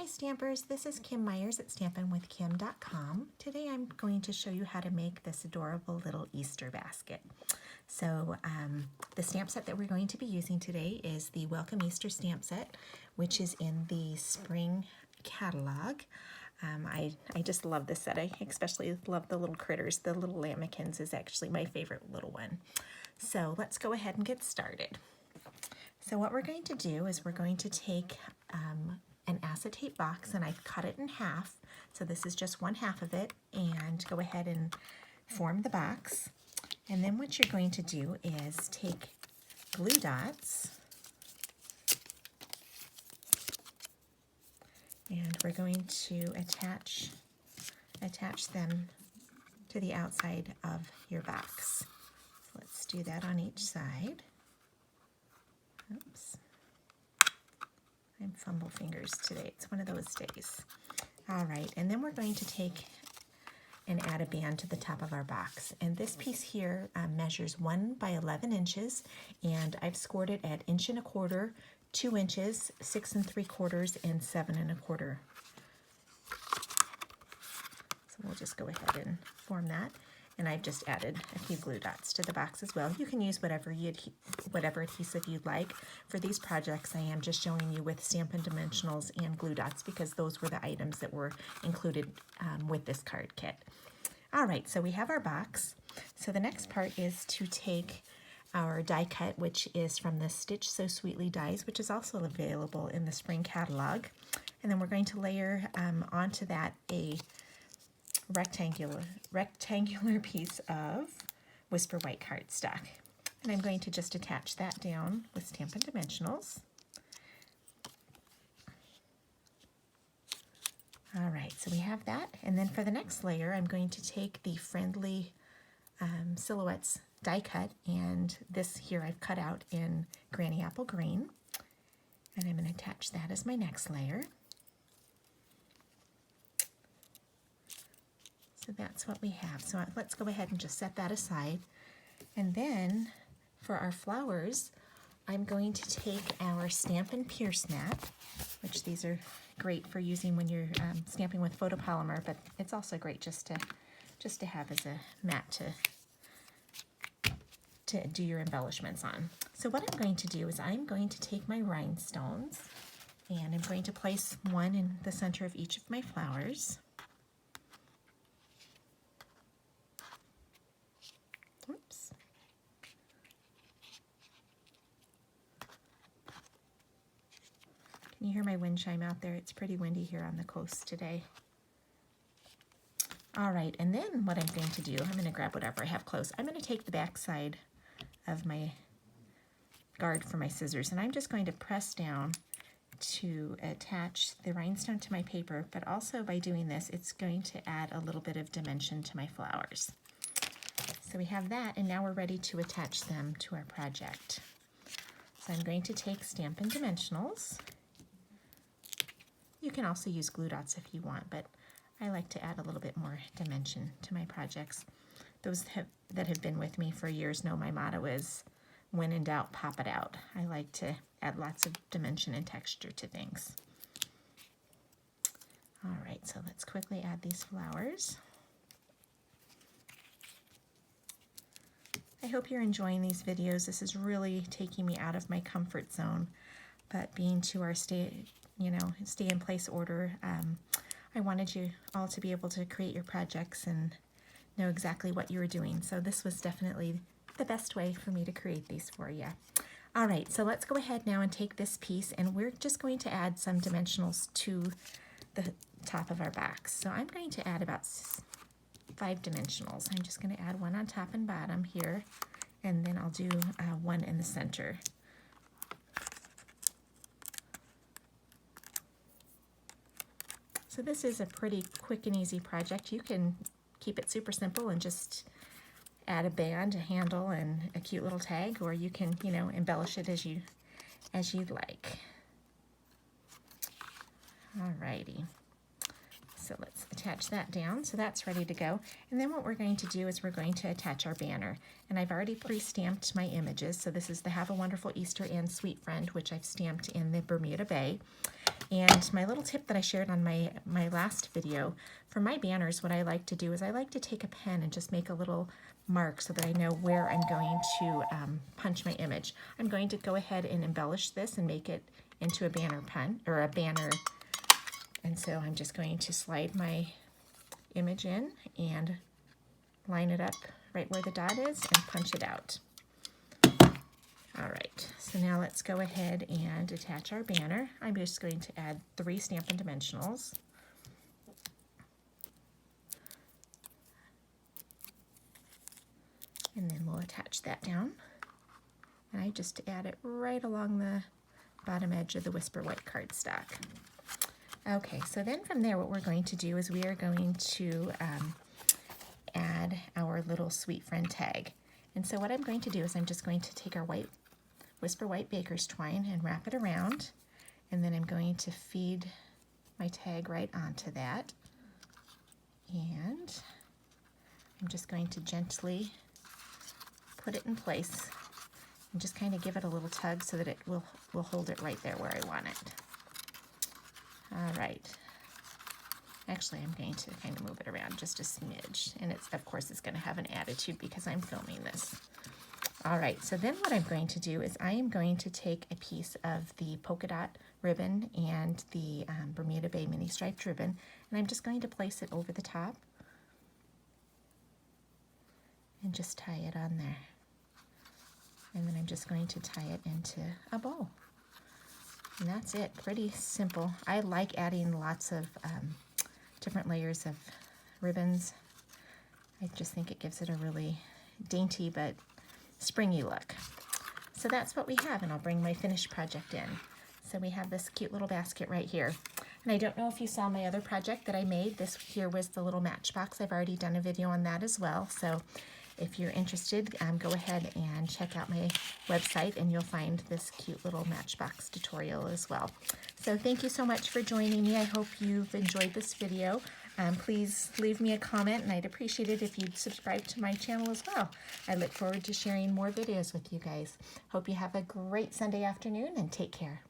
Stampers, this is Kim Myers at stampinwithkim.com. Today I'm going to show you how to make this adorable little Easter basket. So the stamp set that we're going to be using today is the Welcome Easter stamp set, which is in the spring catalog. I just love this set. I especially love the little critters. The little lamekins is actually my favorite little one. So let's go ahead and get started. So what we're going to do is we're going to take an acetate box, and I've cut it in half. So this is just one half of it, and go ahead and form the box. And then what you're going to do is take glue dots, and we're going to attach them to the outside of your box. So let's do that on each side. Oops. I'm fumble fingers today. It's one of those days. All right, and then we're going to take and add a band to the top of our box. And this piece here measures 1 by 11 inches, and I've scored it at 1 1/4, 2 inches, 6 3/4, and 7 1/4. So we'll just go ahead and form that. And I've just added a few glue dots to the box as well. You can use whatever adhesive you'd like. For these projects, I am just showing you with Stampin' Dimensionals and glue dots because those were the items that were included with this card kit. All right, so we have our box. So the next part is to take our die cut, which is from the Stitch So Sweetly dies, which is also available in the spring catalog. And then we're going to layer onto that a rectangular piece of Whisper White cardstock. And I'm going to just attach that down with Stampin' Dimensionals. All right, so we have that. And then for the next layer, I'm going to take the Friendly Silhouettes die cut, and this here I've cut out in Granny Apple Green. And I'm going to attach that as my next layer. So that's what we have. So let's go ahead and just set that aside. And then for our flowers, I'm going to take our Stampin' Pierce mat, which these are great for using when you're stamping with photopolymer, but it's also great just to have as a mat to do your embellishments on. So what I'm going to do is I'm going to take my rhinestones, and I'm going to place one in the center of each of my flowers. Oops. Can you hear my wind chime out there? It's pretty windy here on the coast today. All right, and then what I'm going to do, I'm going to grab whatever I have close. I'm going to take the back side of my guard for my scissors, and I'm just going to press down to attach the rhinestone to my paper, but also by doing this, it's going to add a little bit of dimension to my flowers. So we have that, and now we're ready to attach them to our project. So I'm going to take Stampin' Dimensionals. You can also use glue dots if you want, but I like to add a little bit more dimension to my projects. Those that have been with me for years know my motto is, when in doubt, pop it out. I like to add lots of dimension and texture to things. All right, so let's quickly add these flowers. I hope you're enjoying these videos. This is really taking me out of my comfort zone, but being to our stay in place order, I wanted you all to be able to create your projects and know exactly what you were doing. So this was definitely the best way for me to create these for you. All right, so let's go ahead now and take this piece, and we're just going to add some dimensionals to the top of our box. So I'm going to add about 5 dimensionals. I'm just going to add one on top and bottom here, and then I'll do one in the center. So this is a pretty quick and easy project. You can keep it super simple and just add a band, a handle, and a cute little tag, or you can, embellish it as you'd like. Alrighty. So let's attach that down. So that's ready to go. And then what we're going to do is we're going to attach our banner. And I've already pre-stamped my images. So this is the Have a Wonderful Easter and Sweet Friend, which I've stamped in the Bermuda Bay. And my little tip that I shared on my last video, for my banners, what I like to do is I like to take a pen and just make a little mark so that I know where I'm going to punch my image. I'm going to go ahead and embellish this and make it into a banner pun, or a banner. And so I'm just going to slide my image in and line it up right where the dot is and punch it out. All right, so now let's go ahead and attach our banner. I'm just going to add 3 Stampin' Dimensionals. And then we'll attach that down. And I just add it right along the bottom edge of the Whisper White cardstock. Okay, so then from there what we're going to do is we are going to add our little sweet friend tag. And so what I'm going to do is I'm just going to take our Whisper White Baker's twine and wrap it around, and then I'm going to feed my tag right onto that, and I'm just going to gently put it in place and just kind of give it a little tug so that it will hold it right there where I want it. All right. Actually, I'm going to kind of move it around just a smidge, and of course it's going to have an attitude because I'm filming this. All right, so then what I'm going to do is I am going to take a piece of the polka dot ribbon and the Bermuda Bay mini striped ribbon, and I'm just going to place it over the top and just tie it on there. And then I'm just going to tie it into a bow. And that's it, pretty simple. I like adding lots of different layers of ribbons. I just think it gives it a really dainty but springy look. So that's what we have, and I'll bring my finished project in. So we have this cute little basket right here. And I don't know if you saw my other project that I made. This here was the little matchbox. I've already done a video on that as well. So if you're interested, go ahead and check out my website and you'll find this cute little matchbox tutorial as well. So thank you so much for joining me. I hope you've enjoyed this video. Please leave me a comment, and I'd appreciate it if you'd subscribe to my channel as well. I look forward to sharing more videos with you guys. Hope you have a great Sunday afternoon, and take care.